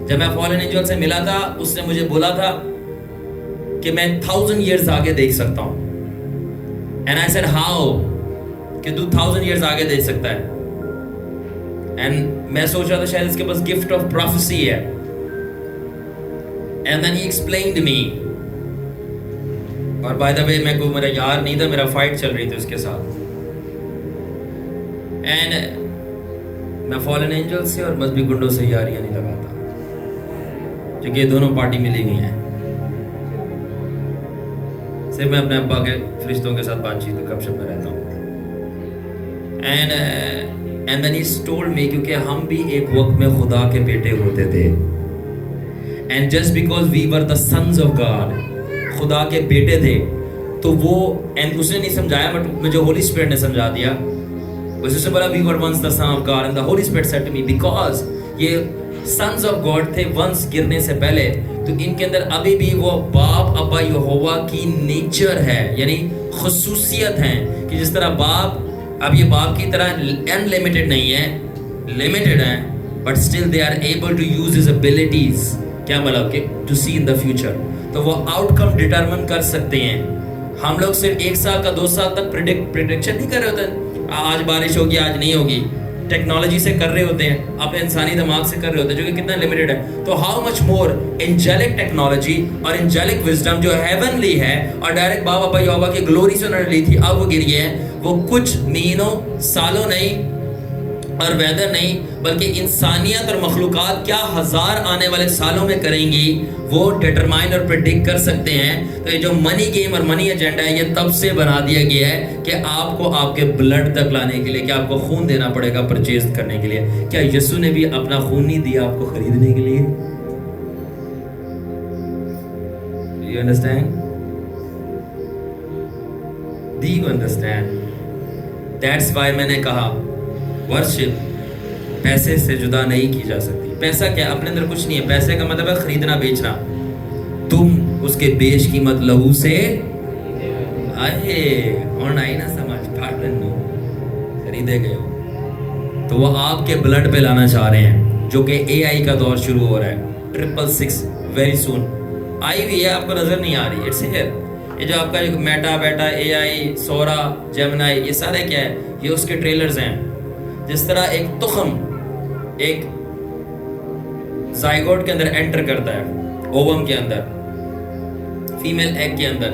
جب میں فالن اینجل سے ملا تھا، اس نے مجھے بولا تھا کہ میں 1000 ایئرز آگے دیکھ سکتا ہوں. اینڈ آئی سیڈ ہاؤ، کہ تو 1000 ایئرز آگے دیکھ سکتا ہے. اینڈ میں سوچ رہا تھا شاید اس کے پاس گفٹ آف پروفیسی ہے. اینڈ دین ہی ایکسپلینڈ می. اور بائی دا وے میں کوئی میرا یار نہیں تھا، میرا فائٹ چل رہی تھی اس کے ساتھ. اینڈ میں فالن اینجل سے اور مذہبی گنڈوں سے یاریاں نہیں لگاتا، کیونکہ یہ دونوں پارٹی ملی ہوئی ہیں. صرف میں اپنے ابا کے فرشتوں کے ساتھ بات چیت گپ شپ میں رہتا ہوں. And then he told me، کیونکہ ہم بھی ایک وقت میں خدا کے بیٹے ہوتے تھے. And just because we were the sons of God، خدا کے بیٹے تھے، تو وہ، and اس نے نہیں سمجھایا بٹ مجھے ہولی اسپرٹ نے سمجھا دیا. اس سے بولا we were once the son of God and the Holy Spirit said to me، because یہ sons of God تھے once گرنے سے پہلے، تو ان کے اندر ابھی بھی وہ باپ ابا یہوہ کی نیچر ہے، یعنی خصوصیت ہیں کہ جس طرح باپ، اب یہ باپ کی طرح انلمیٹڈ نہیں ہے، لمیٹڈ ہیں، but still they are able to use his abilities. کیا مطلب کہ to C in the future, تو وہ آؤٹ کم ڈٹرمن کر سکتے ہیں. ہم لوگ صرف 1 سال کا 2 سال تک پریڈکشن نہیں کر رہے ہوتے ہیں، آج بارش ہوگی آج نہیں ہوگی. ٹیکنالوجی سے کر رہے ہوتے ہیں، اپنے انسانی دماغ سے کر رہے ہوتے ہیں، جو کہ کتنا لمیٹڈ ہے. تو ہاؤ مچ مور انجیلک ٹیکنالوجی اور انجیلک وزڈم جو ہیونلی ہے، اور ڈائریکٹ بابا ابا یہوہ کی گلوری سے انہوں نے لی تھی، اب وہ گری ہے. وہ کچھ مہینوں، سالوں نہیں اور ویدر نہیں، بلکہ انسانیت اور مخلوقات کیا ہزار آنے والے سالوں میں کریں گی، وہ ڈٹرمائن اور پریڈکٹ کر سکتے ہیں. تو یہ جو منی گیم اور منی ایجنڈا ہے، یہ تب سے بنا دیا گیا ہے کہ آپ کو آپ کے بلڈ تک لانے کے لیے، کہ آپ کو خون دینا پڑے گا پرچیز کرنے کے لیے. کیا یسوع نے بھی اپنا خون نہیں دیا آپ کو خریدنے کے لیے؟ You understand? Do you understand? That's why میں نے کہا ورشپ پیسے سے جدا نہیں کی جا سکتی. پیسہ کیا؟ اپنے اندر کچھ نہیں ہے. پیسے کا مطلب ہے خریدنا بیچنا. تم اس کے بیش قیمت لہو سے آئے اور آئی نہ سمجھ پھاٹن خریدے گئے ہو. تو وہ آپ کے بلڈ پہ لانا چاہ رہے ہیں، جو کہ اے آئی کا دور شروع ہو رہا ہے. 666 ویری سون آئی ہوئی ہے، آپ کو نظر نہیں آ رہی. It's here. یہ جو آپ کا میٹا بیٹا، اے آئی، سورا، جیمنائی، یہ سارے کیا ہے؟ یہ اس کے ٹریلرز ہیں. جس طرح ایک تخم ایک زائگوٹ کے اندر انٹر کرتا ہے، اووم کے اندر، فیمیل ایگ کے اندر،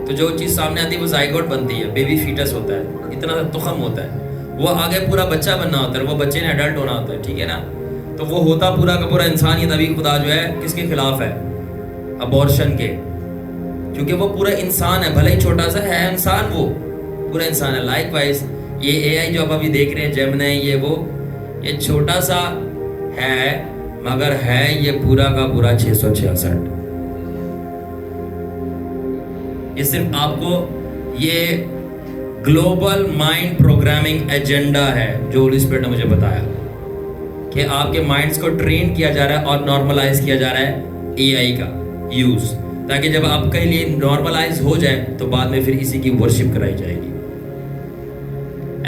تو جو چیز سامنے آتی ہے وہ زائگوٹ بنتی ہے، بیبی فیٹس ہوتا ہے، اتنا سا تخم ہوتا ہے. وہ آگے پورا بچہ بننا ہوتا ہے، وہ بچے نے ایڈلٹ ہونا ہوتا ہے، ٹھیک ہے نا. تو وہ ہوتا پورا کا پورا انسانیت. ابھی خدا جو ہے کس کے خلاف ہے؟ ابورشن کے. کیونکہ وہ پورا انسان ہے، بھلے ہی چھوٹا سا ہے انسان، وہ پورا انسان ہے. لائک وائز یہ اے آئی جو آپ ابھی دیکھ رہے ہیں، جیمنائی، یہ چھوٹا سا ہے، مگر ہے یہ پورا کا پورا 666. یہ صرف آپ کو یہ گلوبل مائنڈ پروگرامنگ ایجنڈا ہے جو ہولی اسپرٹ نے مجھے بتایا، کہ آپ کے مائنڈز کو ٹرین کیا جا رہا ہے اور نارملائز کیا جا رہا ہے اے آئی کا یوز، تاکہ جب آپ کے لیے نارملائز ہو جائے تو بعد میں پھر اسی کی ورشپ کرائی جائے گی.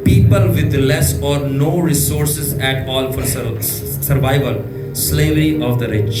people with less or no resources at all for survival, slavery of the rich.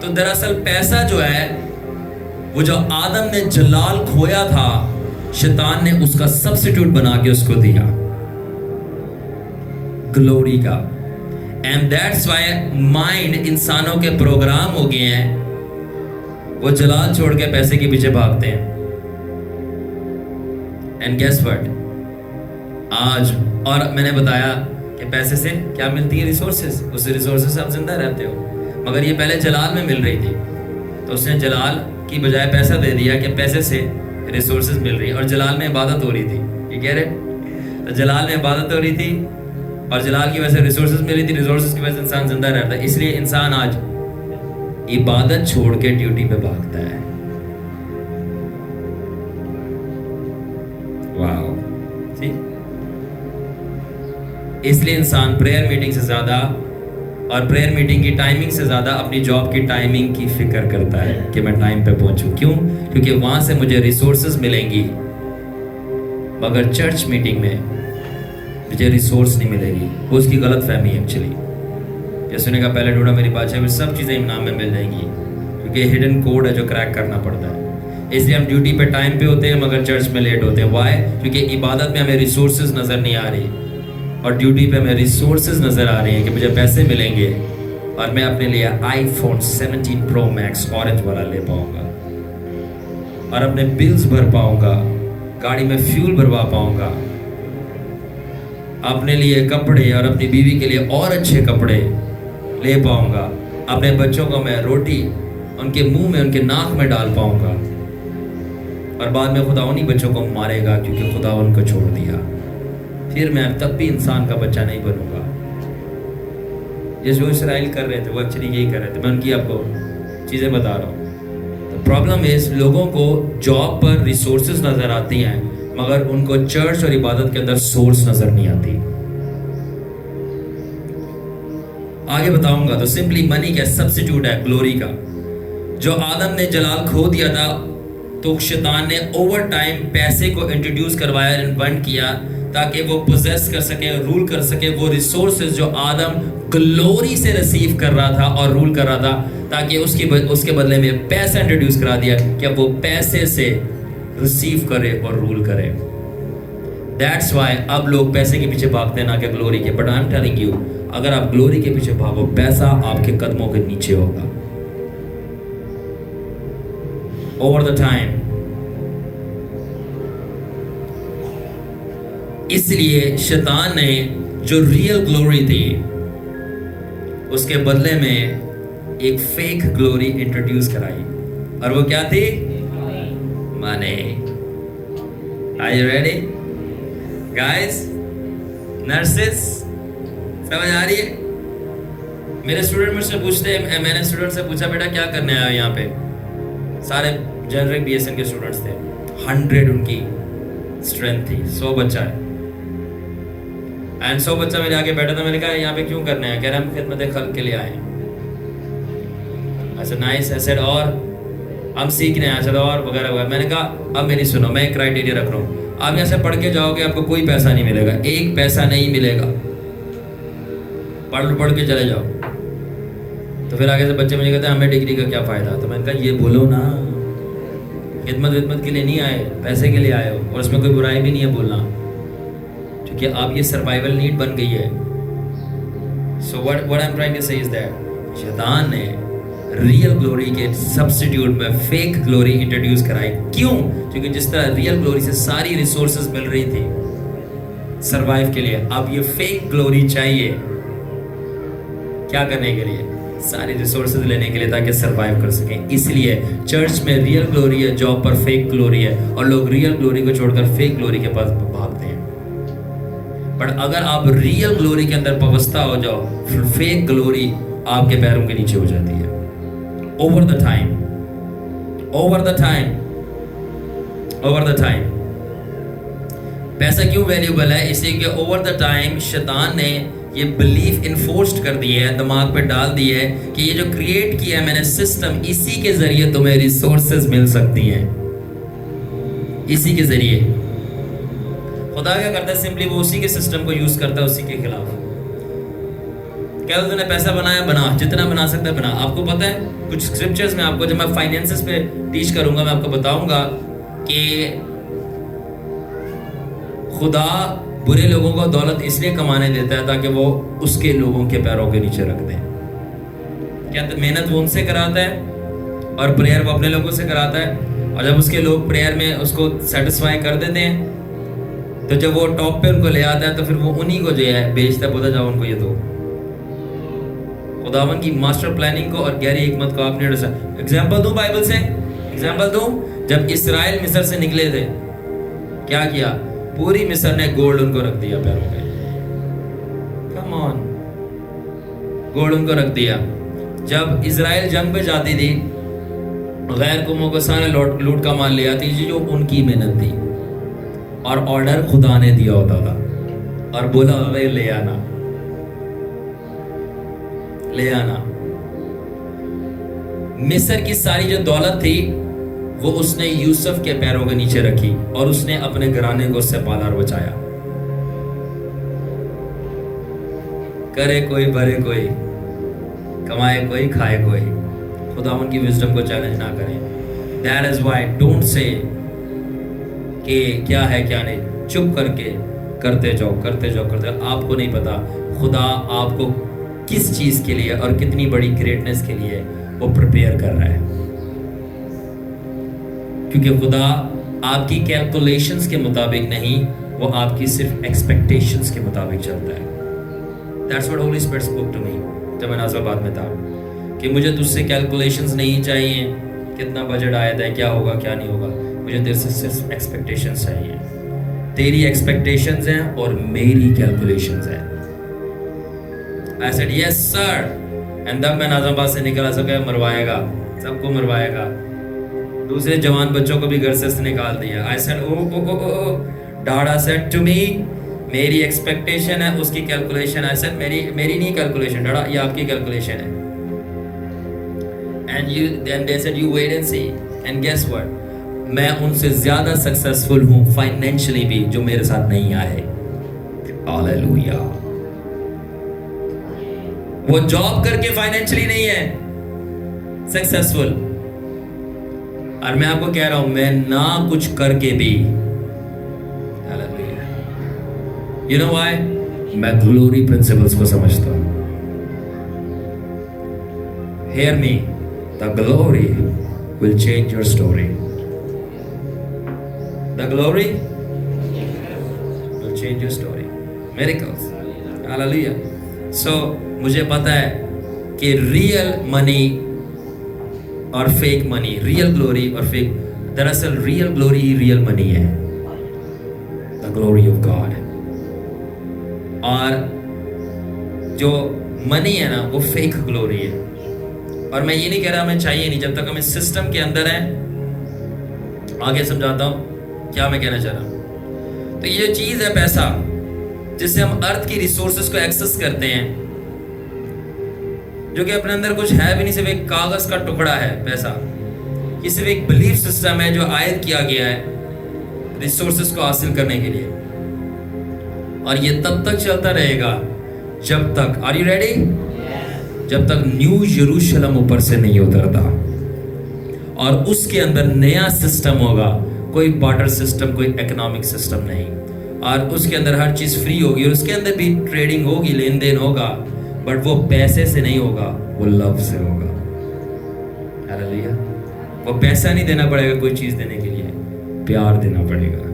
تو دراصل پیسہ جو ہے وہ جو آدم نے جلال کھویا تھا, شیطان نے اس کا سبسٹیوٹ بنا کے اس کو دیا, گلوری کا. اینڈ دیٹس وائی مائنڈ انسانوں کے پروگرام ہو گئے ہیں, وہ جلال چھوڑ کے پیسے کے پیچھے بھاگتے ہیں. اینڈ گیس وٹ, آج اور میں نے بتایا کہ پیسے سے کیا ملتی ہے, ریسورسز. اس ریسورسز سے آپ زندہ رہتے ہو. مگر یہ پہلے جلال میں مل رہی تھی, تو اس نے جلال کی بجائے پیسہ دے دیا کہ پیسے سے ریسورسز مل رہی, اور جلال میں عبادت ہو رہی تھی. یہ کہہ رہے, تو جلال میں عبادت ہو رہی تھی اور جلال کی وجہ سے ریسورسز مل رہی تھی, ریسورسز کی وجہ سے انسان زندہ رہتا ہے. اس لیے انسان آج عبادت چھوڑ کے ڈیوٹی پہ بھاگتا ہے. واو. اس لیے انسان پریئر میٹنگ سے زیادہ اور پریئر میٹنگ کی ٹائمنگ سے زیادہ اپنی جاب کی ٹائمنگ کی فکر کرتا ہے کہ میں ٹائم پہ پہنچوں. کیوں؟ کیونکہ وہاں سے مجھے ریسورسز ملیں گی, مگر چرچ میٹنگ میں مجھے ریسورس نہیں ملے گی. وہ اس کی غلط فہمی ہے ایکچولی. جیسے نے کہا پہلے ڈھونڈا میری بادشاہ میں, سب چیزیں امام میں مل جائیں گی, کیونکہ ہڈن کوڈ ہے جو کریک کرنا پڑتا ہے. اس لیے ہم ڈیوٹی پہ ٹائم پہ ہوتے ہیں مگر چرچ میں لیٹ ہوتے ہیں. وائی؟ کیونکہ عبادت میں ہمیں ریسورسز نظر نہیں آ رہی, اور ڈیوٹی پہ ہمیں ریسورسز نظر آ رہی ہیں کہ مجھے پیسے ملیں گے اور میں اپنے لیے آئی فون 17 Pro Max اورنج والا لے پاؤں گا, اور اپنے بلز بھر پاؤں گا, گاڑی میں فیول بھروا پاؤں گا, اپنے لیے کپڑے اور اپنی بیوی کے لیے اور اچھے کپڑے لے پاؤں گا, اپنے بچوں کو میں روٹی ان کے منہ میں ان کے ناک میں ڈال پاؤں گا, اور بعد میں خدا انہی بچوں کو مارے گا کیونکہ خدا ان کو چھوڑ دیا. پھر میں تب بھی انسان کا بچہ نہیں بنوں گا. جس جو اسرائیل کر رہے تھے وہ ایکچولی یہی کر رہے تھے. میں ان کی آپ کو چیزیں بتا رہا ہوں. پرابلم ہے لوگوں کو جاب پر ریسورسز نظر آتی ہیں مگر ان کو چرچ اور عبادت کے اندر سورس نظر نہیں آتی. آگے بتاؤں گا. تو سمپلی منی کا سبسٹیوٹ ہے گلوری کا. جو آدم نے جلال کھو دیا تھا تو شیطان نے اوور ٹائم پیسے کو انٹروڈیوس کروایا, انوینٹ کیا تاکہ وہ پوزیس کر سکے, رول کر سکے وہ ریسورسز جو آدم گلوری سے ریسیو کر رہا تھا اور رول کر رہا تھا, تاکہ اس کے بدلے میں پیسہ انٹروڈیوس کرا دیا کہ وہ پیسے سے ریسیو کرے اور رول کرے. دیٹس وائی اب لوگ پیسے کے پیچھے بھاگتے ہیں نہ کہ گلوری کے. But I am telling you, اگر آپ گلوری کے پیچھے بھاگو پیسہ آپ کے قدموں کے نیچے ہوگا. Over the time. اس لیے شیطان نے جو ریئل گلوری تھی اس کے بدلے میں ایک فیک گلوری انٹروڈیوس کرائی, اور وہ کیا تھی؟ منی. Are you ready? Guys, nurses, سمجھ آ رہی ہے؟ میرے اسٹوڈنٹ مجھ سے پوچھتے ہیں, میں نے اسٹوڈنٹ سے پوچھا بیٹا کیا کرنے آیا یہاں پہ. سارے جنرل بی ایس این کے اسٹوڈنٹس تھے, 100 ان کی اسٹرینتھ تھی, 100 بچہ ہے. اینڈ 100 بچہ میرے آگے بیٹھا تھا. میں نے کہا یہاں پہ کیوں کرنا ہے؟ کہہ رہے ہم خدمت خلق کے لیے آئے ہیں. اچھا نائس. ایسے اور ہم سیکھنے ہیں. اچھا اور وغیرہ وغیرہ. میں نے کہا اب میری سنو, میں ایک کرائٹیریا رکھ رہا ہوں. آپ یہاں سے پڑھ کے جاؤ گے آپ کو کوئی پیسہ نہیں ملے گا, ایک پیسہ نہیں ملے گا. پڑھ کے چلے جاؤ. تو پھر آگے سے بچے مجھے کہتے ہیں ہمیں ڈگری کا کیا فائدہ. تو میں نے کہا یہ بولو نا, خدمت کے لیے نہیں آئے, پیسے کے لیے آئے ہو, اور اس میں کوئی برائی بھی نہیں ہے بولنا, کیونکہ آپ یہ سروائیول نیڈ بن گئی ہے. سو what I'm trying to say is that شیطان نے ریئل گلوری کے سبسٹیٹیوٹ میں فیک گلوری انٹروڈیوس کرائی. کیوں؟ کیونکہ جس طرح ریئل گلوری سے ساری ریسورسز مل رہی تھی سروائیو کے لیے, اب یہ فیک گلوری چاہیے کیا کرنے کے لیے؟ ساری ریسورسز لینے کے لیے, تاکہ سروائیو کر سکیں. اس لیے چرچ میں ریئل گلوری ہے, جاب پر فیک گلوری ہے, اور لوگ ریئل گلوری کو چھوڑ کر فیک گلوری کے پاس بھاگتے ہیں. بٹ اگر آپ ریئل گلوری کے اندر پابستہ ہو جاؤ, فیک گلوری آپ کے پیروں کے نیچے ہو جاتی ہے. اوور دا ٹائم پیسہ کیوں ویلیوبل ہے؟ اس لیے کہ اوور دا ٹائم شیطان نے یہ بلیف انفورسڈ کر دی ہے, دماغ پہ ڈال دی ہے کہ یہ جو کریٹ کیا ہے میں نے سسٹم, اسی کے ذریعے تمہیں ریسورسز مل سکتی ہیں. اسی کے ذریعے خدا کیا کرتا ہے؟ سمپلی وہ اسی کے سسٹم کو یوز کرتا ہے اسی کے خلاف. کہہ دو تو نے پیسہ بنایا، بنا، جتنا بنا سکتا ہے بنا. آپ کو پتہ ہے کچھ اسکرپچرز میں آپ کو، جب میں فائنینسز پہ ٹیچ کروں گا، میں آپ کو بتاؤں گا کہ خدا برے لوگوں کو دولت اس لیے کمانے دیتا ہے تاکہ وہ اس کے لوگوں کے پیروں کے نیچے رکھ دیں. کیا محنت وہ ان سے کراتا ہے اور پریئر وہ اپنے لوگوں سے کراتا ہے، اور جب اس کے لوگ پریئر میں اس کو سیٹسفائی کر دیتے ہیں تو جب وہ ٹاپ پہ ان کو لے آتا ہے تو پھر وہ انہی کو جو ہے بیچتا ہے، بولتا جاؤ ان کو یہ دو. خداوند کی ماسٹر پلاننگ کو اور گہری حکمت کو آپ نے ایگزامپل دوں بائبل سے، ایگزامپل دوں. جب اسرائیل مصر سے نکلے تھے کیا کیا؟ پوری مصر نے گولڈ ان کو رکھ دیا پیروں پہ. کم آن، گولڈ ان کو رکھ دیا. جب اسرائیل جنگ پہ جاتی تھی، غیر قوموں کو سارے لوٹ کا مال لے آتی تھی جو ان کی محنت تھی، اور آرڈر خدا نے دیا ہوتا تھا اور بولا لے آنا، لے آنا. مصر کی ساری جو دولت تھی وہ اس نے یوسف کے پیروں کے نیچے رکھی اور اس نے اپنے گھرانے کو اس سے پالا اور بچایا. کرے کوئی بھرے کوئی، کمائے کوئی کھائے کوئی. خدا ان کی وزڈم کو چیلنج نہ کریں. That is why don't say کہ کیا ہے کیا نہیں. چپ کر کے کرتے جاؤ کرتے جاؤ کرتے جاؤ. آپ کو نہیں پتا خدا آپ کو کس چیز کے لیے اور کتنی بڑی گریٹنس کے لیے وہ پریپیئر کر رہا ہے، کیونکہ خدا آپ کی کیلکولیشنز کے مطابق نہیں، وہ آپ کی صرف ایکسپیکٹیشنز کے مطابق چلتا ہے. That's what Holy Spirit spoke to me جب میں نازل آباد میں تھا، کہ مجھے تجھ سے کیلکولیشنز نہیں چاہیے کتنا بجٹ آیا تھا، کیا ہوگا کیا نہیں ہوگا. مجھے تیرے سے صرف ایکسپیکٹیشنز چاہیے. تیری ایکسپیکٹیشنز ہیں اور میری کیلکولیشنز ہیں. I said yes sir. and تب میں نازل آباد سے نکلا. سب کہ مروائے گا، سب کو مروائے گا. دوسرے جوان بچوں کو بھی گھر سے نکال دیا. I said oh Dada said to me میری ایکسپیکٹیشن ہے اس کی کیلکولیشن. I said میری نہیں کیلکولیشن ڈاڈا، یہ آپ کی کیلکولیشن ہے. and they said you wait and see. and guess what, میں ان سے زیادہ سکسیسفل ہوں فائنینشلی بھی جو میرے ساتھ نہیں آئے. ہاللویا. وہ جاب کر کے فائنینشلی نہیں ہے سکسیسفل، اور میں آپ کو کہہ رہا ہوں میں نہ کچھ کر کے بھی. You know why? میں گلوری پرنسپلز کو سمجھتا ہوں. Hear me, the glory will change your story. The glory will change your story. Miracles. Hallelujah. So مجھے پتا ہے کہ ریئل منی اور فیک منی، ریئل گلوری اور فیک، دراصل ریئل گلوری ریئل منی ہے. The glory of God. اور جو منی ہے نا وہ فیک گلوری ہے. اور میں یہ نہیں کہہ رہا ہمیں چاہیے نہیں، جب تک ہم اس سسٹم کے اندر ہیں. آگے سمجھاتا ہوں کیا میں کہنا چاہ رہا ہوں. تو یہ چیز ہے پیسہ، جس سے ہم ارتھ کی ریسورسز کو ایکسس کرتے ہیں، جو کہ اپنے اندر کچھ ہے بھی نہیں، صرف ایک کاغذ کا ٹکڑا ہے. پیسہ یہ صرف ایک بلیف سسٹم ہے جو عائد کیا گیا ہے ریسورسز کو حاصل کرنے کے لیے. اور یہ تب تک چلتا رہے گا جب تک، آر یو ریڈی؟ جب تک نیو یروشلم اوپر سے نہیں اترتا اور اس کے اندر نیا سسٹم ہوگا. کوئی بارٹر سسٹم، کوئی اکنامک سسٹم نہیں، اور اس کے اندر ہر چیز فری ہوگی، اور اس کے اندر بھی ٹریڈنگ ہوگی، لین دین ہوگا، بٹ وہ پیسے سے نہیں ہوگا، وہ لو سے ہوگا. ہاللیلویا. وہ پیسہ نہیں دینا پڑے گا کوئی چیز دینے کے لیے، پیار دینا پڑے گا.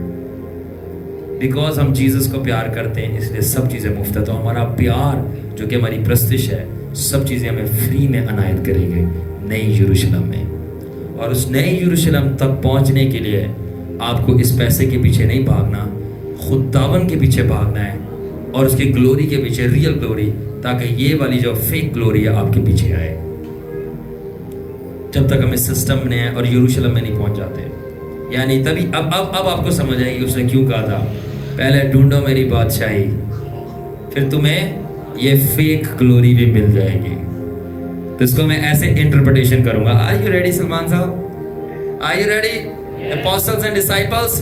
بیکاز ہم جیزس کو پیار کرتے ہیں اس لیے سب چیزیں مفت ہے. تو ہمارا پیار جو کہ ہماری پرستش ہے، سب چیزیں ہمیں فری میں عنایت کرے گی نئی یروشلم میں. اور اس نئی یروشلم تک پہنچنے کے لیے آپ کو اس پیسے کے پیچھے نہیں بھاگنا، خداوند کے پیچھے بھاگنا ہے اور اس کی گلوری کے پیچھے، ریئل گلوری، تاکہ یہ والی جو فیک گلوری ہے آپ کے پیچھے آئے. جب تک ہم اس سسٹم میں اور یروشلم میں نہیں پہنچ جاتے، یعنی تبھی اب آپ کو سمجھ آئے گی اس نے کیوں کہا تھا پہلے ڈھونڈو میری بادشاہی، پھر تمہیں یہ فیک گلوری بھی مل جائے گی. تو اس کو میں ایسے انٹرپریٹیشن کروں گا. آر یو ریڈی سلمان صاحب؟ Are you ready? Apostles and disciples.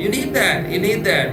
You need that.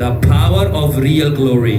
The power of real glory.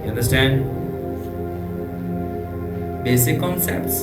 You understand? Basic concepts.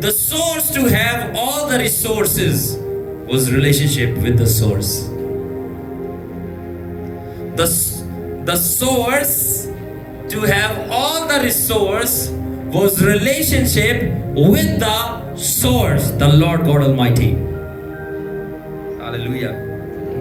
The source to have all the resources was relationship with the source. The source to have all the resource was relationship with the source, the Lord God Almighty. Hallelujah.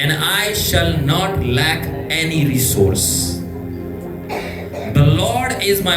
and I shall not lack any resource. The Lord is my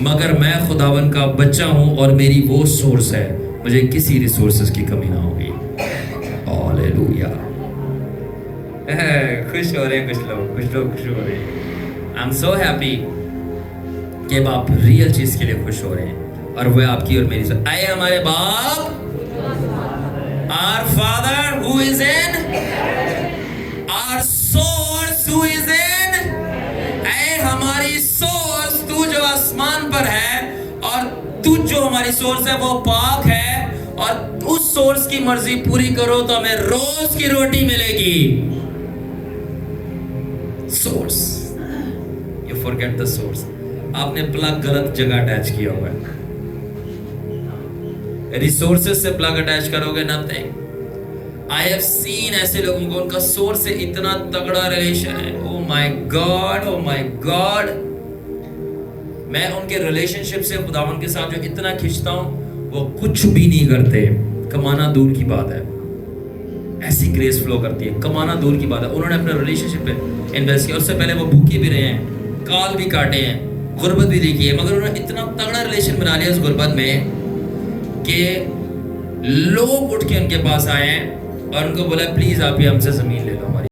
مگر میں خداون کا بچہ ہوں اور میری وہ سورس ہے, مجھے کسی ریسورسز کی کمی نہ ہوگی. ہاللویا. خوش ہو رہے ہیں کچھ لوگ خوش ہو رہے ہیں. آئی ایم سو ہیپی کہ اب آپ ریئل چیز کے لیے خوش ہو رہے ہیں, اور وہ آپ کی اور میری سے. اے ہمارے باپ, our Father who is in, our source who is in, اے ہماری سورس, تو جو آسمان پر ہے اور تو جو ہماری سورس ہے وہ پاک ہے, اور اس سورس کی مرضی پوری کرو تو ہمیں روز کی روٹی ملے گی. Source, you forget the source. آپ نے پلگ غلط جگہ اٹیچ کیا ہوا ہے. ریسورسز سے پلگ اٹیچ کرو گے nothing. I have seen ایسے لوگوں کو ان کا سورس سے اتنا تگڑا ریلیشن ہے. Oh my God, oh my God. میں ان کے ریلیشن شپ سے خداوند کے ساتھ جو اتنا کھنچتا ہوں, وہ کچھ بھی نہیں کرتے. کمانا دور کی بات ہے, ایسی گریس فلو کرتی ہے. کمانا دور کی بات ہے, انہوں نے اپنے ریلیشن شپ پہ انویسٹ کیا. اس سے پہلے وہ بھوکے بھی رہے ہیں, کال بھی کاٹے ہیں, غربت بھی دیکھی ہے, مگر انہوں نے اتنا تگڑا ریلیشن بنا لیا اس غربت میں کہ لوگ اٹھ کے ان کے پاس آئے ہیں اور ان کو بولا پلیز آپ یہ ہم سے زمین لے لو.